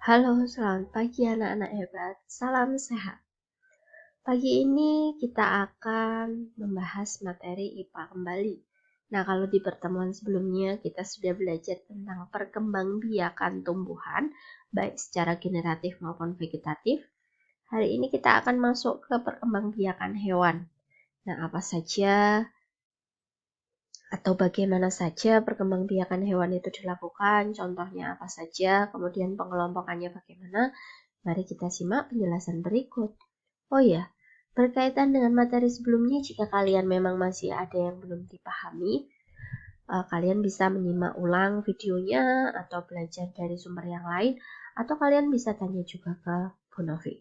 Halo, selamat pagi anak-anak hebat. Salam sehat. Pagi ini kita akan membahas materi IPA kembali. Nah, kalau di pertemuan sebelumnya kita sudah belajar tentang perkembangbiakan tumbuhan, baik secara generatif maupun vegetatif. Hari ini kita akan masuk ke perkembangbiakan hewan. Nah, apa saja atau bagaimana saja perkembangbiakan hewan itu dilakukan, contohnya apa saja, kemudian pengelompokannya bagaimana. Mari kita simak penjelasan berikut. Oh ya, berkaitan dengan materi sebelumnya, jika kalian memang masih ada yang belum dipahami, kalian bisa menyimak ulang videonya atau belajar dari sumber yang lain, atau kalian bisa tanya juga ke Bu Novi.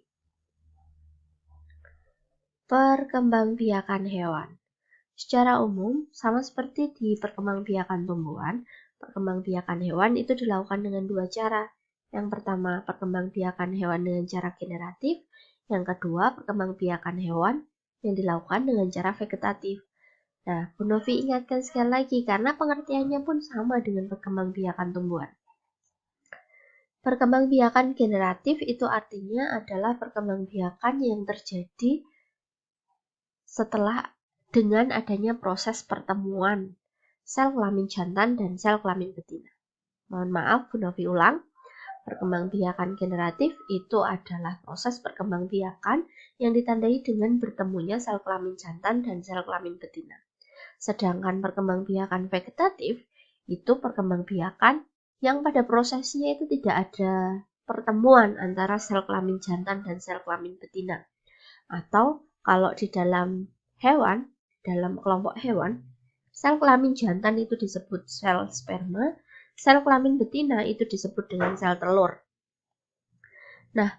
Perkembangbiakan hewan. Secara umum, sama seperti di perkembangbiakan tumbuhan, perkembangbiakan hewan itu dilakukan dengan dua cara. Yang pertama, perkembangbiakan hewan dengan cara generatif. Yang kedua, perkembangbiakan hewan yang dilakukan dengan cara vegetatif. Nah, Bu Novi ingatkan sekali lagi karena pengertiannya pun sama dengan perkembangbiakan tumbuhan. Perkembangbiakan generatif itu artinya adalah perkembangbiakan yang terjadi setelah dengan adanya proses pertemuan sel kelamin jantan dan sel kelamin betina. Mohon maaf, Bu Novi ulang. Perkembangbiakan generatif itu adalah proses perkembangbiakan yang ditandai dengan bertemunya sel kelamin jantan dan sel kelamin betina. Sedangkan perkembangbiakan vegetatif itu perkembangbiakan yang pada prosesnya itu tidak ada pertemuan antara sel kelamin jantan dan sel kelamin betina. Atau kalau di dalam hewan, dalam kelompok hewan, sel kelamin jantan itu disebut sel sperma, sel kelamin betina itu disebut dengan sel telur. Nah,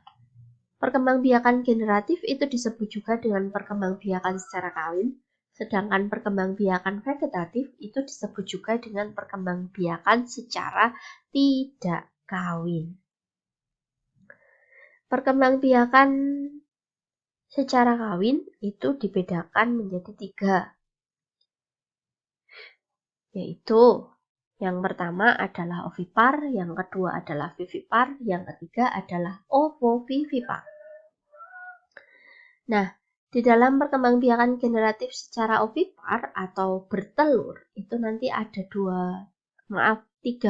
perkembangbiakan generatif itu disebut juga dengan perkembangbiakan secara kawin, sedangkan perkembangbiakan vegetatif itu disebut juga dengan perkembangbiakan secara tidak kawin. Perkembangbiakan secara kawin itu dibedakan menjadi 3, yaitu yang pertama adalah ovipar, yang kedua adalah vivipar, yang ketiga adalah ovovivipar. Nah, di dalam perkembangbiakan generatif secara ovipar atau bertelur, itu nanti ada 3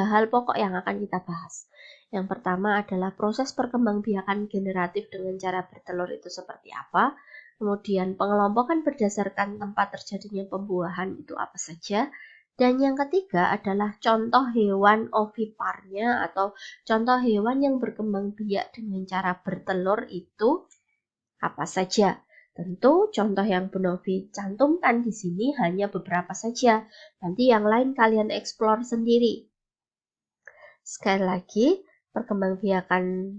hal pokok yang akan kita bahas. Yang pertama adalah proses perkembangbiakan generatif dengan cara bertelur itu seperti apa. Kemudian pengelompokan berdasarkan tempat terjadinya pembuahan itu apa saja. Dan yang ketiga adalah contoh hewan oviparnya atau contoh hewan yang berkembang biak dengan cara bertelur itu apa saja. Tentu contoh yang Bu Novi cantumkan di sini hanya beberapa saja. Nanti yang lain kalian eksplor sendiri. Sekali lagi, perkembangbiakan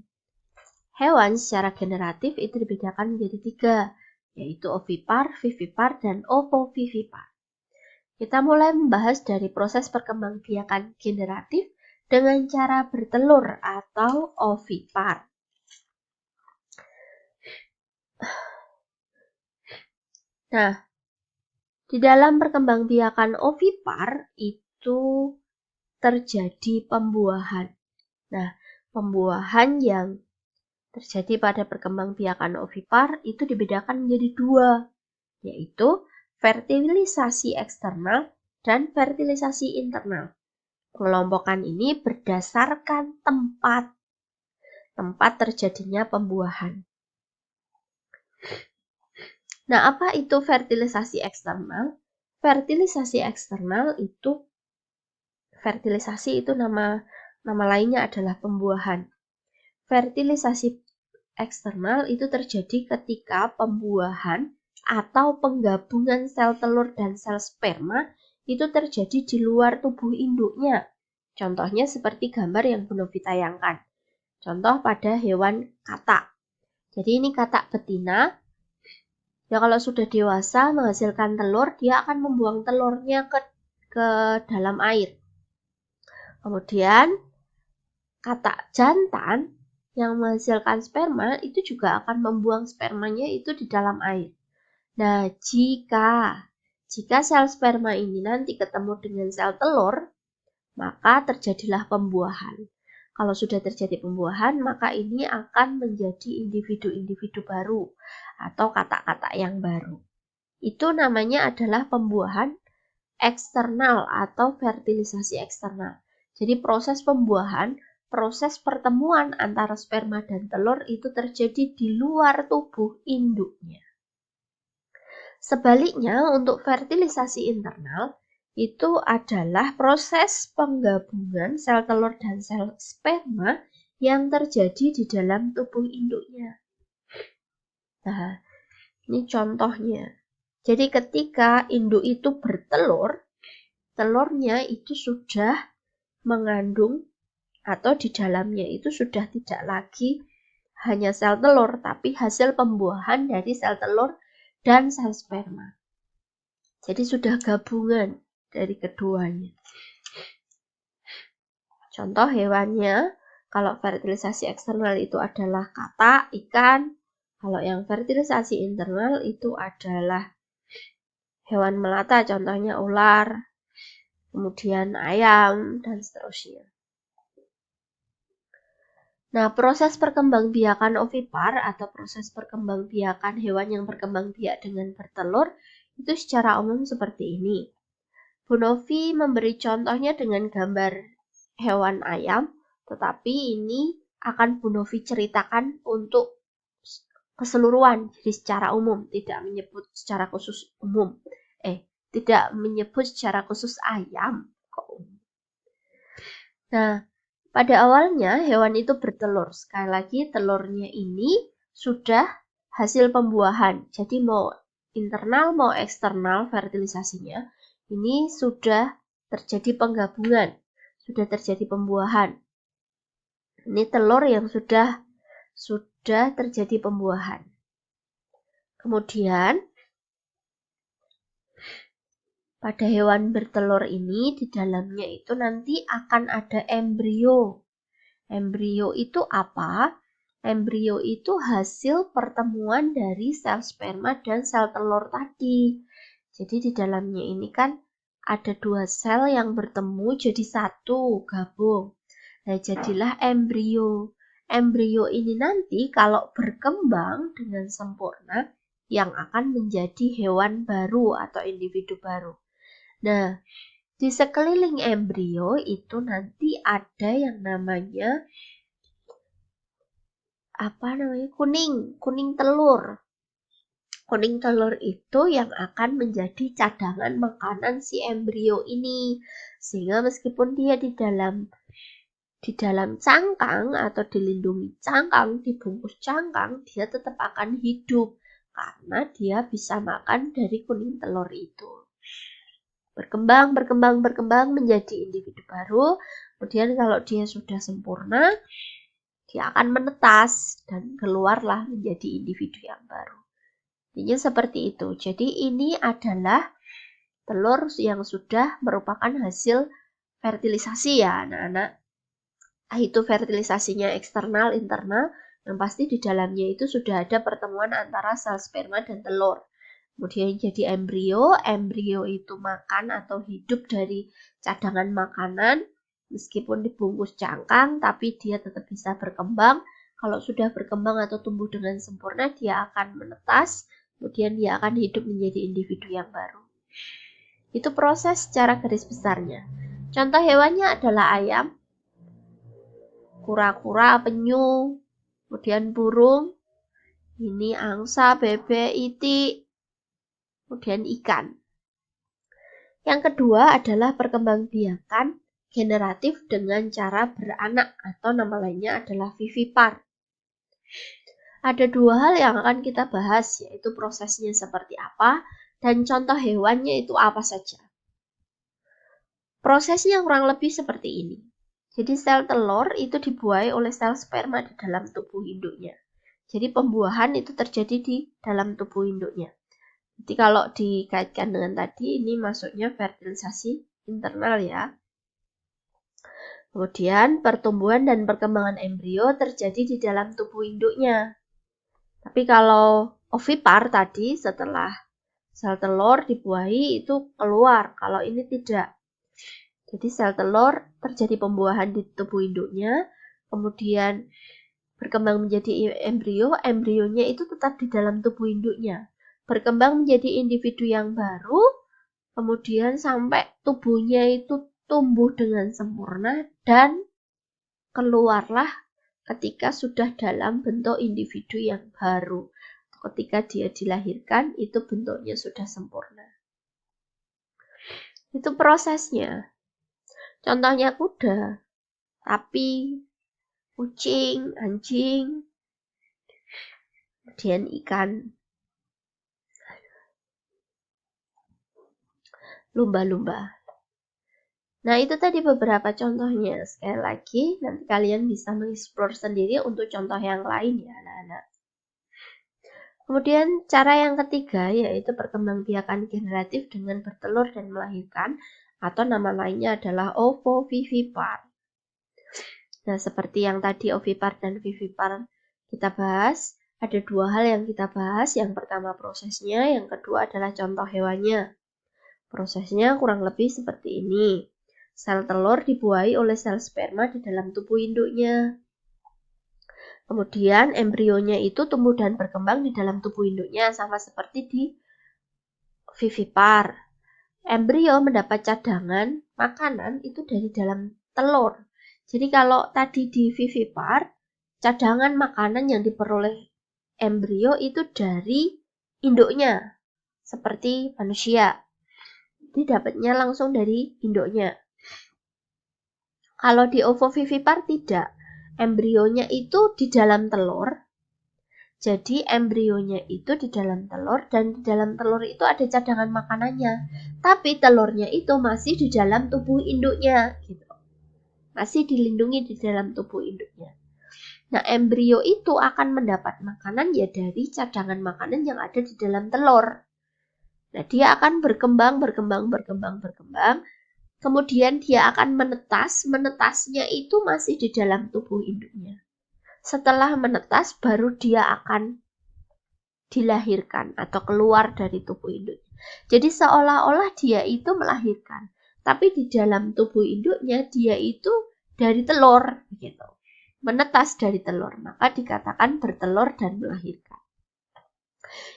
hewan secara generatif itu dibedakan menjadi 3, yaitu ovipar, vivipar, dan ovovivipar. Kita mulai membahas dari proses perkembangbiakan generatif dengan cara bertelur atau ovipar. Nah, di dalam perkembangbiakan ovipar itu terjadi pembuahan. Nah, pembuahan yang terjadi pada perkembangbiakan ovipar itu dibedakan menjadi 2, yaitu fertilisasi eksternal dan fertilisasi internal. Pengelompokan ini berdasarkan tempat terjadinya pembuahan. Nah, apa itu fertilisasi eksternal? Fertilisasi eksternal itu nama lainnya adalah pembuahan. Fertilisasi eksternal itu terjadi ketika pembuahan atau penggabungan sel telur dan sel sperma itu terjadi di luar tubuh induknya. Contohnya seperti gambar yang Bu Novi tayangkan. Contoh pada hewan katak. Jadi ini katak betina. Ya kalau sudah dewasa menghasilkan telur, dia akan membuang telurnya ke dalam air. Kemudian katak jantan yang menghasilkan sperma itu juga akan membuang spermanya itu di dalam air. Nah, jika sel sperma ini nanti ketemu dengan sel telur, maka terjadilah pembuahan. Kalau sudah terjadi pembuahan, maka ini akan menjadi individu-individu baru atau kata-kata yang baru. Itu namanya adalah pembuahan eksternal atau fertilisasi eksternal. Jadi proses pembuahan, proses pertemuan antara sperma dan telur itu terjadi di luar tubuh induknya. Sebaliknya, untuk fertilisasi internal, itu adalah proses penggabungan sel telur dan sel sperma yang terjadi di dalam tubuh induknya. Nah, ini contohnya. Jadi ketika induk itu bertelur, telurnya itu sudah mengandung atau di dalamnya itu sudah tidak lagi hanya sel telur, tapi hasil pembuahan dari sel telur dan sel sperma. Jadi sudah gabungan dari keduanya. Contoh hewannya, kalau fertilisasi eksternal itu adalah katak, ikan. Kalau yang fertilisasi internal itu adalah hewan melata, contohnya ular, kemudian ayam, dan seterusnya. Nah, proses perkembangbiakan ovipar atau proses perkembangbiakan hewan yang berkembang biak dengan bertelur itu secara umum seperti ini. Bu Novi memberi contohnya dengan gambar hewan ayam, tetapi ini akan Bu Novi ceritakan untuk keseluruhan, jadi secara umum, tidak menyebut secara khusus umum. Tidak menyebut secara khusus ayam. Nah, pada awalnya hewan itu bertelur. Sekali lagi telurnya ini sudah hasil pembuahan. Jadi mau internal mau eksternal fertilisasinya, ini sudah terjadi penggabungan, sudah terjadi pembuahan. Ini telur yang sudah terjadi pembuahan. Kemudian pada hewan bertelur ini di dalamnya itu nanti akan ada embrio. Embrio itu apa? Embrio itu hasil pertemuan dari sel sperma dan sel telur tadi. Jadi di dalamnya ini kan ada dua sel yang bertemu jadi satu, gabung. Nah, jadilah embrio. Embrio ini nanti kalau berkembang dengan sempurna yang akan menjadi hewan baru atau individu baru. Nah, di sekeliling embrio itu nanti ada yang namanya kuning telur. Kuning telur itu yang akan menjadi cadangan makanan si embrio ini. Sehingga meskipun dia di dalam cangkang atau dilindungi cangkang, dibungkus cangkang, dia tetap akan hidup karena dia bisa makan dari kuning telur itu. Berkembang menjadi individu baru. Kemudian kalau dia sudah sempurna, dia akan menetas dan keluarlah menjadi individu yang baru. Intinya seperti itu. Jadi ini adalah telur yang sudah merupakan hasil fertilisasi ya anak-anak. Itu fertilisasinya eksternal, internal, yang pasti di dalamnya itu sudah ada pertemuan antara sel sperma dan telur. Kemudian jadi embrio itu makan atau hidup dari cadangan makanan. Meskipun dibungkus cangkang, tapi dia tetap bisa berkembang. Kalau sudah berkembang atau tumbuh dengan sempurna, dia akan menetas, kemudian dia akan hidup menjadi individu yang baru. Itu proses secara garis besarnya. Contoh hewannya adalah ayam, kura-kura, penyu, kemudian burung, ini angsa, bebek, itik, kemudian ikan. Yang kedua adalah perkembangbiakan generatif dengan cara beranak atau nama lainnya adalah vivipar. Ada dua hal yang akan kita bahas, yaitu prosesnya seperti apa dan contoh hewannya itu apa saja. Prosesnya kurang lebih seperti ini. Jadi sel telur itu dibuahi oleh sel sperma di dalam tubuh induknya. Jadi pembuahan itu terjadi di dalam tubuh induknya. Jadi kalau dikaitkan dengan tadi, ini masuknya fertilisasi internal ya. Kemudian pertumbuhan dan perkembangan embrio terjadi di dalam tubuh induknya. Tapi kalau ovipar tadi setelah sel telur dibuahi itu keluar. Kalau ini tidak. Jadi sel telur terjadi pembuahan di tubuh induknya. kemudian berkembang menjadi embrio, embrionya itu tetap di dalam tubuh induknya. Berkembang menjadi individu yang baru, kemudian sampai tubuhnya itu tumbuh dengan sempurna dan keluarlah ketika sudah dalam bentuk individu yang baru. Ketika dia dilahirkan, itu bentuknya sudah sempurna. Itu prosesnya. Contohnya kuda, sapi, kucing, anjing, kemudian ikan, lumba-lumba. Nah, itu tadi beberapa contohnya. Sekali lagi, nanti kalian bisa mengeksplor sendiri untuk contoh yang lain ya, anak-anak. Kemudian cara yang ketiga yaitu perkembangbiakan generatif dengan bertelur dan melahirkan, atau nama lainnya adalah ovovivipar. Nah, seperti yang tadi ovipar dan vivipar kita bahas, ada dua hal yang kita bahas. Yang pertama prosesnya, yang kedua adalah contoh hewannya. Prosesnya kurang lebih seperti ini. Sel telur dibuahi oleh sel sperma di dalam tubuh induknya. Kemudian embrionya itu tumbuh dan berkembang di dalam tubuh induknya, sama seperti di vivipar. Embrio mendapat cadangan makanan itu dari dalam telur. Jadi kalau tadi di vivipar, cadangan makanan yang diperoleh embrio itu dari induknya, seperti manusia. Jadi dapatnya langsung dari induknya. Kalau di ovovivipar tidak. Embrionya itu di dalam telur. Jadi embrionya itu di dalam telur dan di dalam telur itu ada cadangan makanannya. Tapi telurnya itu masih di dalam tubuh induknya gitu. Masih dilindungi di dalam tubuh induknya. Nah, embrio itu akan mendapat makanan ya dari cadangan makanan yang ada di dalam telur. Nah, dia akan berkembang. Kemudian dia akan menetas. Menetasnya itu masih di dalam tubuh induknya. Setelah menetas baru dia akan dilahirkan atau keluar dari tubuh induknya. Jadi seolah-olah dia itu melahirkan, tapi di dalam tubuh induknya dia itu dari telur gitu. Menetas dari telur, maka dikatakan bertelur dan melahirkan.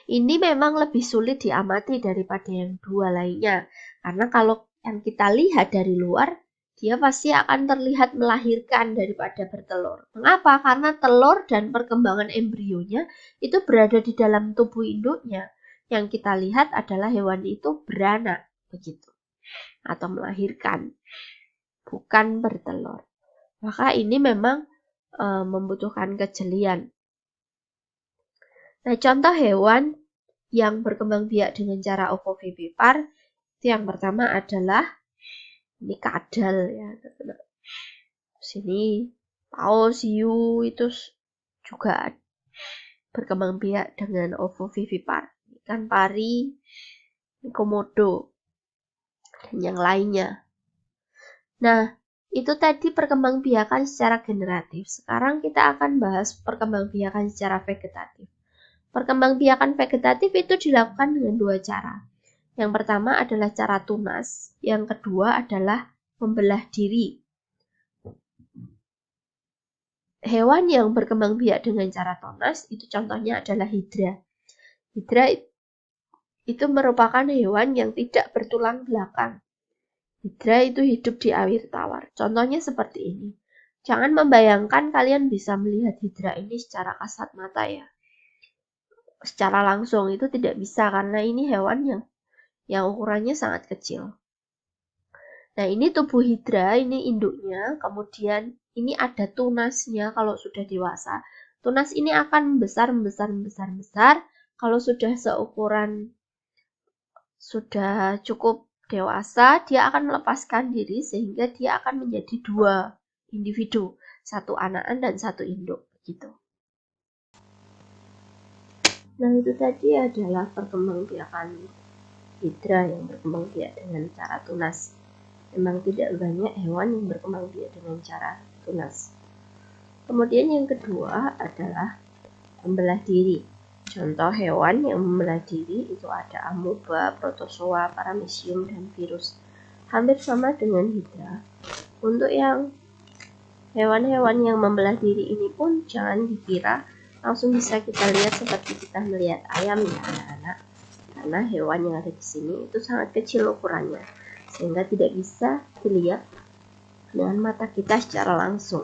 Ini memang lebih sulit diamati daripada yang dua lainnya, karena kalau yang kita lihat dari luar, dia pasti akan terlihat melahirkan daripada bertelur. Mengapa? Karena telur dan perkembangan embrionya itu berada di dalam tubuh induknya. Yang kita lihat adalah hewan itu beranak, begitu, atau melahirkan, bukan bertelur. Maka ini memang membutuhkan kejelian. Nah, contoh hewan yang berkembang biak dengan cara ovovivipar itu yang pertama adalah ini kadal ya. Sini paus, hiu itu juga berkembang biak dengan ovovivipar. Ikan pari, komodo, dan yang lainnya. Nah, itu tadi perkembangbiakan secara generatif. Sekarang kita akan bahas perkembangbiakan secara vegetatif. Perkembangbiakan vegetatif itu dilakukan dengan dua cara. Yang pertama adalah cara tunas, yang kedua adalah membelah diri. Hewan yang berkembang biak dengan cara tunas itu contohnya adalah hidra. Hidra itu merupakan hewan yang tidak bertulang belakang. Hidra itu hidup di air tawar. Contohnya seperti ini. Jangan membayangkan kalian bisa melihat hidra ini secara kasat mata ya. Secara langsung itu tidak bisa karena ini hewan yang ukurannya sangat kecil. Nah, ini tubuh hidra, ini induknya, kemudian ini ada tunasnya kalau sudah dewasa. Tunas ini akan membesar. Kalau sudah seukuran, sudah cukup dewasa, dia akan melepaskan diri sehingga dia akan menjadi dua individu, satu anakan dan satu induk, begitu. Nah, itu tadi adalah perkembangbiakan hidra yang berkembang biak dengan cara tunas. Memang tidak banyak hewan yang berkembang biak dengan cara tunas. Kemudian yang kedua adalah membelah diri. Contoh hewan yang membelah diri itu ada amoeba, protozoa, paramecium, dan virus. Hampir sama dengan hidra. Untuk yang Hewan-hewan yang membelah diri ini pun jangan dikira langsung bisa kita lihat seperti kita melihat ayam ya anak-anak. Karena hewan yang ada di sini itu sangat kecil ukurannya, sehingga tidak bisa dilihat dengan mata kita secara langsung,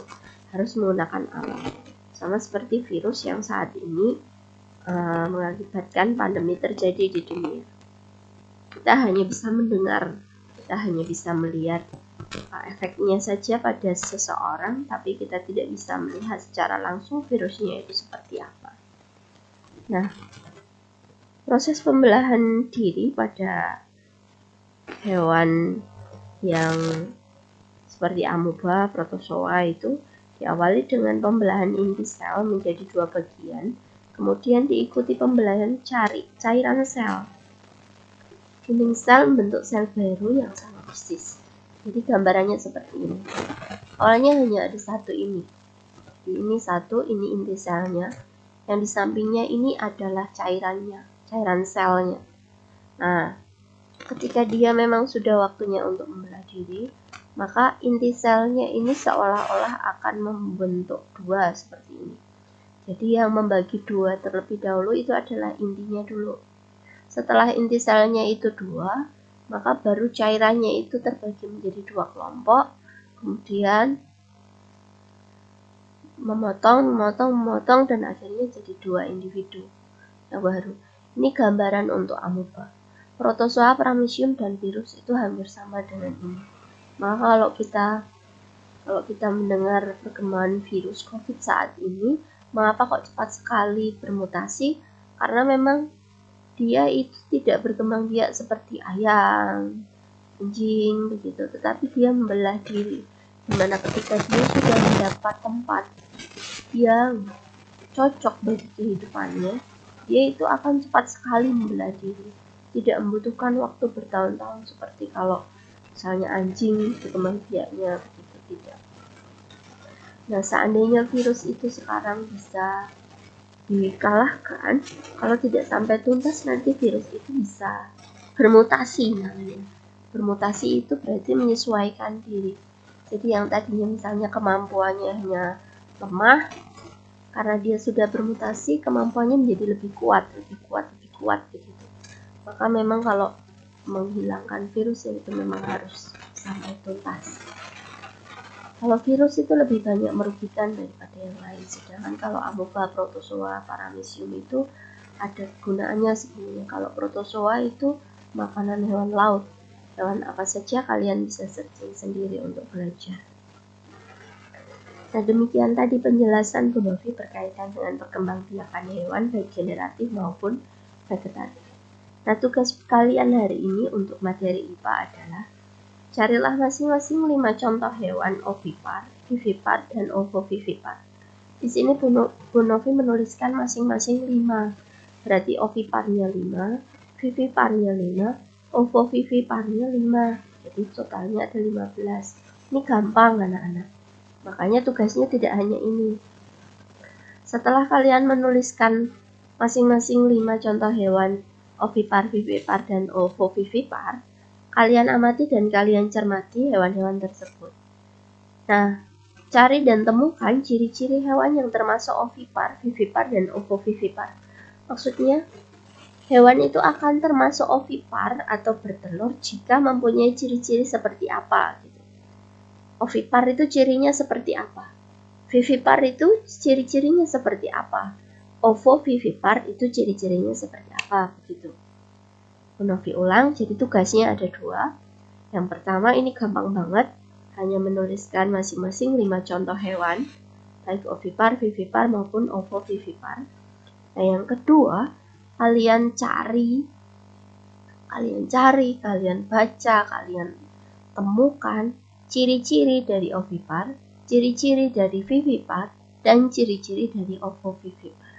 harus menggunakan alat. Sama seperti virus yang saat ini mengakibatkan pandemi terjadi di dunia. Kita hanya bisa mendengar, kita hanya bisa melihat efeknya saja pada seseorang, tapi kita tidak bisa melihat secara langsung virusnya itu seperti apa. Nah, proses pembelahan diri pada hewan yang seperti amoeba, protozoa itu diawali dengan pembelahan inti sel menjadi 2 bagian, kemudian diikuti pembelahan cairan sel. Dinding sel membentuk sel baru yang sama persis. Jadi gambarannya seperti ini. Awalnya hanya ada satu ini. Ini satu, ini inti selnya. Yang di sampingnya ini adalah cairannya, cairan selnya. Nah, ketika dia memang sudah waktunya untuk membelah diri, maka inti selnya ini seolah-olah akan membentuk 2 seperti ini. Jadi yang membagi 2 terlebih dahulu itu adalah intinya dulu. Setelah inti selnya itu 2, maka baru cairannya itu terbagi menjadi 2 kelompok, kemudian memotong, dan akhirnya jadi 2 individu yang baru. Ini gambaran untuk amoeba. Protozoa, paramecium, dan virus itu hampir sama dengan ini. Maka kalau kita mendengar perkembangan virus COVID saat ini, mengapa kok cepat sekali bermutasi? Karena memang dia itu tidak berkembang biak seperti ayam, anjing begitu, tetapi dia membelah diri. Dimana ketika dia sudah mendapat tempat yang cocok bagi kehidupannya, dia itu akan cepat sekali membelah diri. Tidak membutuhkan waktu bertahun-tahun seperti kalau misalnya anjing berkembang biaknya begitu, tidak. Nah, seandainya virus itu sekarang bisa dikalahkan, kalau tidak sampai tuntas nanti virus itu bisa bermutasi namanya. Bermutasi itu berarti menyesuaikan diri. Jadi yang tadinya misalnya kemampuannya hanya lemah, karena dia sudah bermutasi, kemampuannya menjadi lebih kuat begitu. Maka memang kalau menghilangkan virus itu memang harus sampai tuntas. Kalau virus itu lebih banyak merugikan daripada yang lain, sedangkan kalau amoeba, protozoa, paramecium itu ada kegunaannya sebenarnya. Kalau protozoa itu makanan hewan laut, hewan apa saja kalian bisa searching sendiri untuk belajar. Nah, demikian tadi penjelasan Bu Novi berkaitan dengan perkembangbiakan hewan baik generatif maupun vegetatif. Nah, tugas kalian hari ini untuk materi IPA adalah carilah masing-masing 5 contoh hewan ovipar, vivipar, dan ovovivipar. Di sini Bu Novi menuliskan masing-masing 5. Berarti oviparnya 5, viviparnya 5, ovoviviparnya 5. Jadi totalnya ada 15. Ini gampang anak-anak. Makanya tugasnya tidak hanya ini. Setelah kalian menuliskan masing-masing 5 contoh hewan ovipar, vivipar, dan ovovivipar, kalian amati dan kalian cermati hewan-hewan tersebut. Nah, cari dan temukan ciri-ciri hewan yang termasuk ovipar, vivipar, dan ovovivipar. Maksudnya, hewan itu akan termasuk ovipar atau bertelur jika mempunyai ciri-ciri seperti apa. Ovipar itu cirinya seperti apa? Vivipar itu ciri-cirinya seperti apa? Ovovivipar itu ciri-cirinya seperti apa? Begitu. Bu Novi ulang, jadi tugasnya ada 2. Yang pertama ini gampang banget, hanya menuliskan masing-masing 5 contoh hewan, baik ovipar, vivipar maupun ovovivipar. Nah, yang kedua, kalian cari, kalian baca, kalian temukan ciri-ciri dari ovipar, ciri-ciri dari vivipar, dan ciri-ciri dari ovovivipar.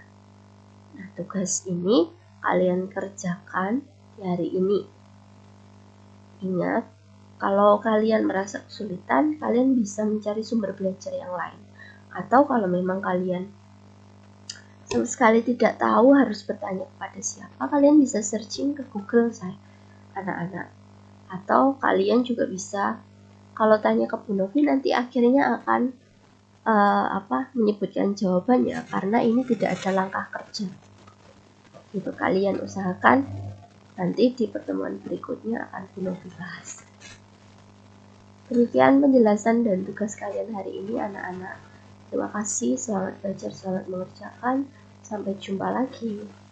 Nah, tugas ini kalian kerjakan di hari ini. Ingat, kalau kalian merasa kesulitan, kalian bisa mencari sumber belajar yang lain. Atau kalau memang kalian sama sekali tidak tahu harus bertanya kepada siapa, kalian bisa searching ke Google, anak-anak. Atau kalian juga bisa, kalau tanya ke Bu Novi, nanti akhirnya akan menyebutkan jawabannya karena ini tidak ada langkah kerja. Itu kalian usahakan, nanti di pertemuan berikutnya akan Vino dibahas. Demikian penjelasan dan tugas kalian hari ini anak-anak. Terima kasih, selamat belajar, selamat mengerjakan. Sampai jumpa lagi.